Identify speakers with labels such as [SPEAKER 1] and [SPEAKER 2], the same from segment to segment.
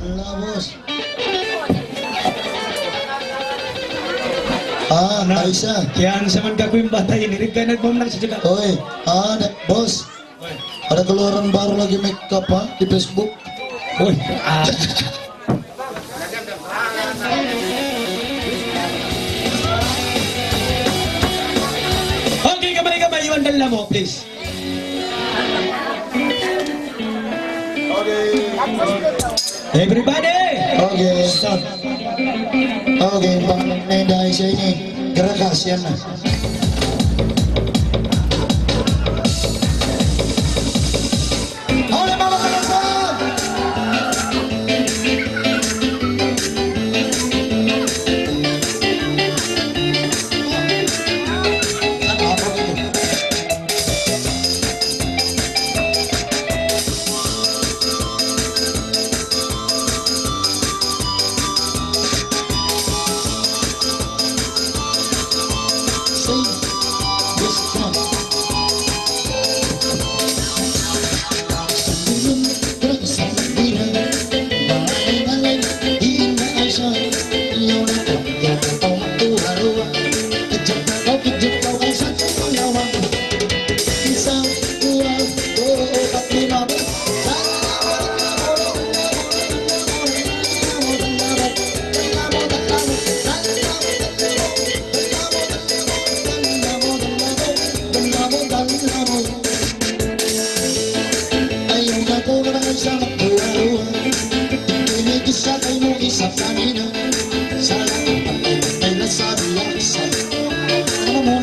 [SPEAKER 1] Wala, boss. Ah, Aisha.
[SPEAKER 2] Yan sa man kakuing bata, inirig ka nagbom lang sa jaga.
[SPEAKER 1] Oy, boss. Ada keluaran baru lagi make up di Facebook.
[SPEAKER 2] Uy, Okay, kamay-kamay, iwan dala mo, please. Everybody!
[SPEAKER 1] Okay.
[SPEAKER 2] Stop.
[SPEAKER 1] Okay, pangalan na yung dahil siya ini. Gerakas yan na. Oleh Mama Kalasan! Apa itu? Sing this song. Sebelum terkesan main-main di Indonesia, Leona kau haruan, kejut kau satu lawan, bisa dua empat lima. Sama keluar ini kisah kamu kisah kami salah pakai sabi mula kisah dua empat lima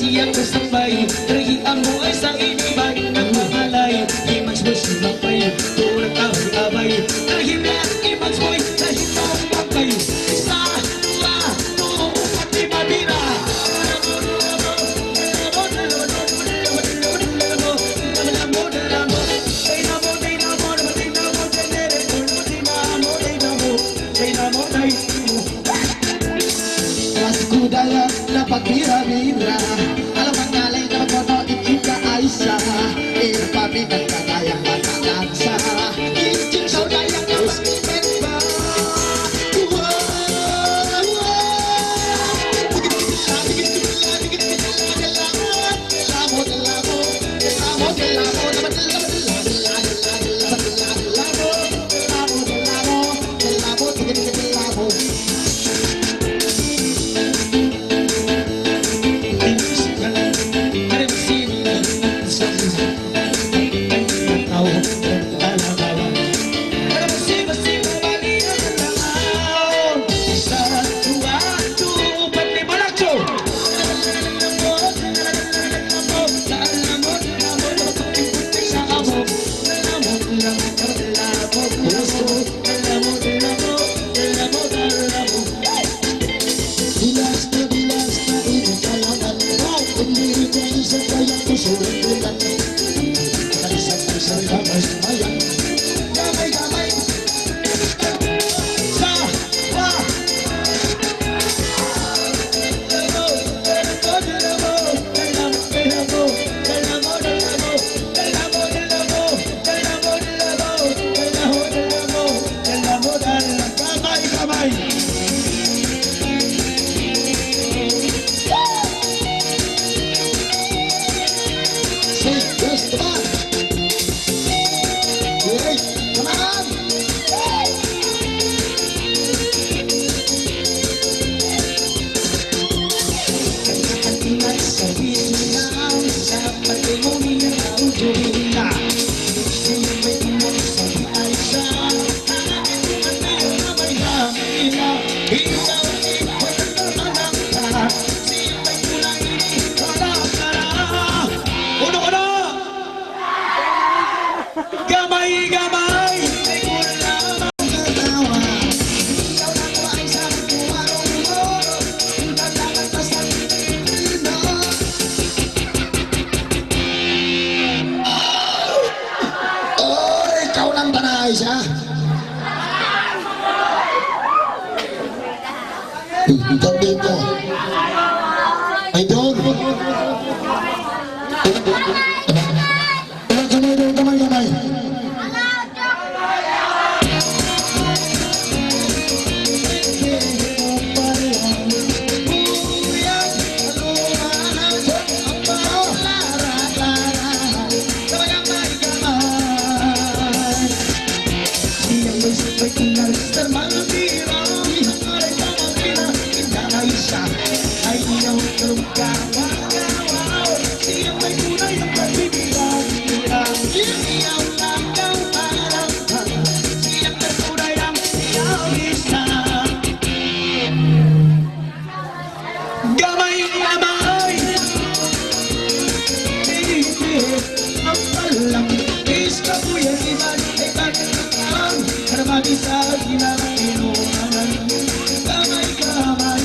[SPEAKER 2] Yang bersembahai Pergi ambu esa ini baik dan mengalai Iman sebersih mampai Turut tahu abai Terhimlah iman semui Terhimlah mampai Salah Turut hati babira Kelasku dalam dapat bira-bira Alam mengalai dapat foto ikinka Aisyah Irpapi dan kata yang mata dansa Incin saudara yang dapat dimenba
[SPEAKER 1] Dilas na iyong kalaman. Hindi ka isa kayang pusulan. Kalisang kamay sumayan. Gamay. Say, yes, come on. Great, come on.
[SPEAKER 2] At sabihin lang sa pag-imunin na ang tuwina. Sino may tumulong sa ay siya? Hanapin na may hamila. Ikaw ang ipagkamanang ka. Sino may kulay kalakara? Uno! Gamay! May kulang ang katawa. Ikaw na ko ay sa kuwarong mo. Talagang kasal.
[SPEAKER 1] Oh, ikaw lang ba na Aisha? Gabi ko. Ay doon. Gamay.
[SPEAKER 2] Gamay! Ang palang is kapuyan iban ay kanang karami sa ginang-inuman. Gamay!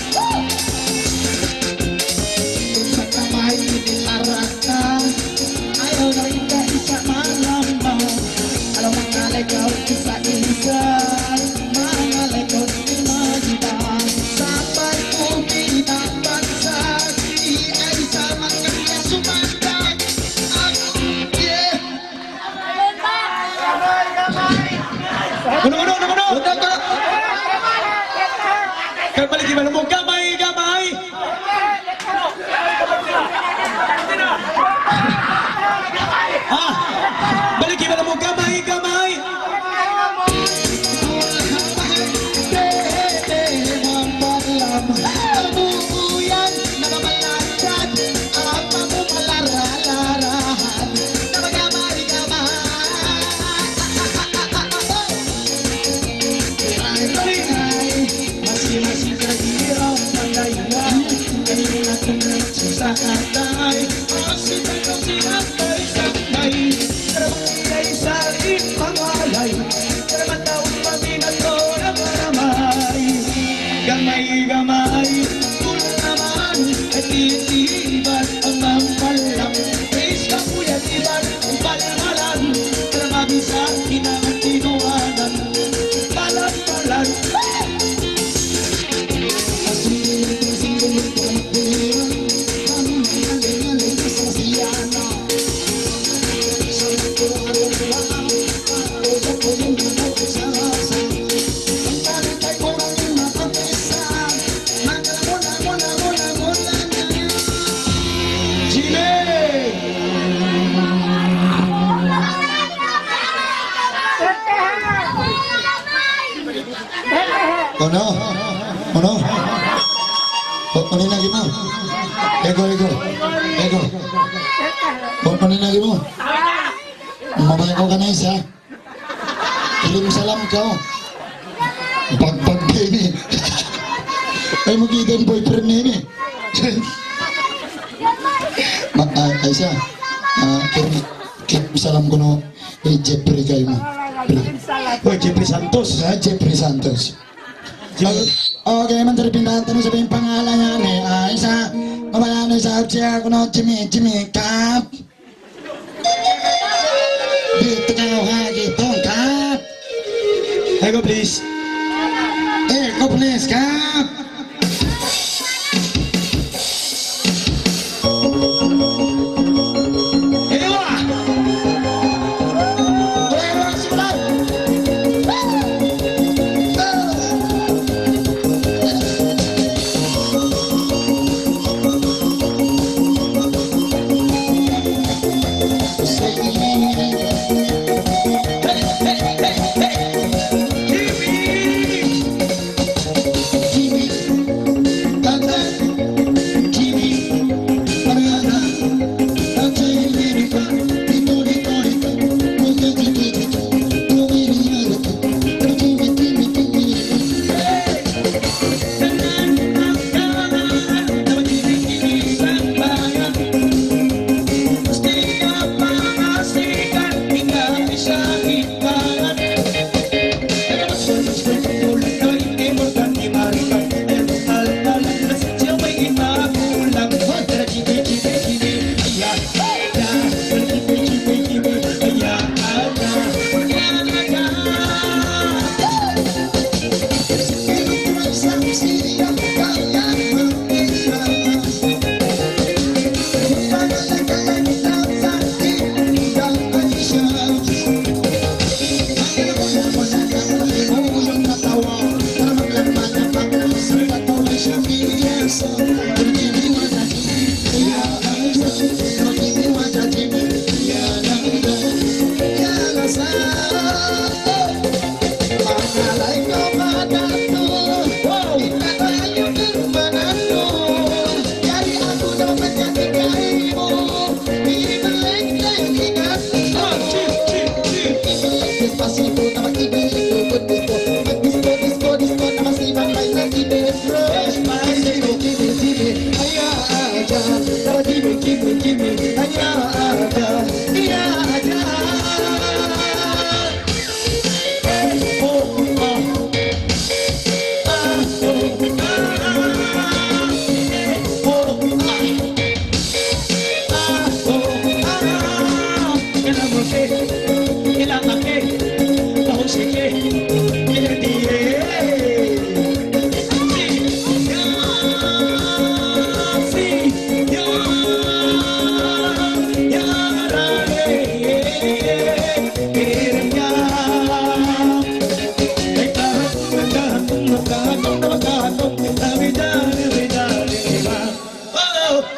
[SPEAKER 2] Sa kamay nilarata ayaw na rin ka isa malamang. Alam ang nalagaw isa-isa mga lagaw imagina. Sabay ko pinabansa di ay sa mga sumanda. Uno! Kaya balik iba mo, gamay! Balik iba mo, gamay! Nabubuyan, namamalagyan, at mamumalaralarahan. Namagamay! Masih terdirang pandaian. Kanina kong sa atay. Masih terkonsirapay sa atay. Termagay sa ipangalay. Termatawag paminat ko na maramay. Gamay, kung naman at itibat ang mampalang. Praise ka kuya, iban ang palamalan. Termabisa inangan tinuanan. Palan.
[SPEAKER 1] Ano? Paninagi mo. Ego. Paninagi mo. Mabago ka na isa. Ilim salam ka. Pagpag baby. Ay magkita yung boyfriend niya ini. Ay siya. Kirim salam ko no. Jeffrey kayo mo.
[SPEAKER 2] Boy, Jeffrey Santos.
[SPEAKER 1] Jeffrey Santos. Okay, Menteri Pindahan Tanah sabihin pangalan niya ni Aisyah. Kabayan sa siya kuno Jimmy Kap. Dito ka hagi tong Kap.
[SPEAKER 2] Ego, please.
[SPEAKER 1] Eko please Kap.
[SPEAKER 2] Ewa!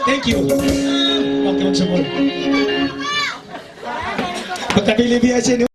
[SPEAKER 2] Thank you. Oke, semua. Pagkabili biasa ini.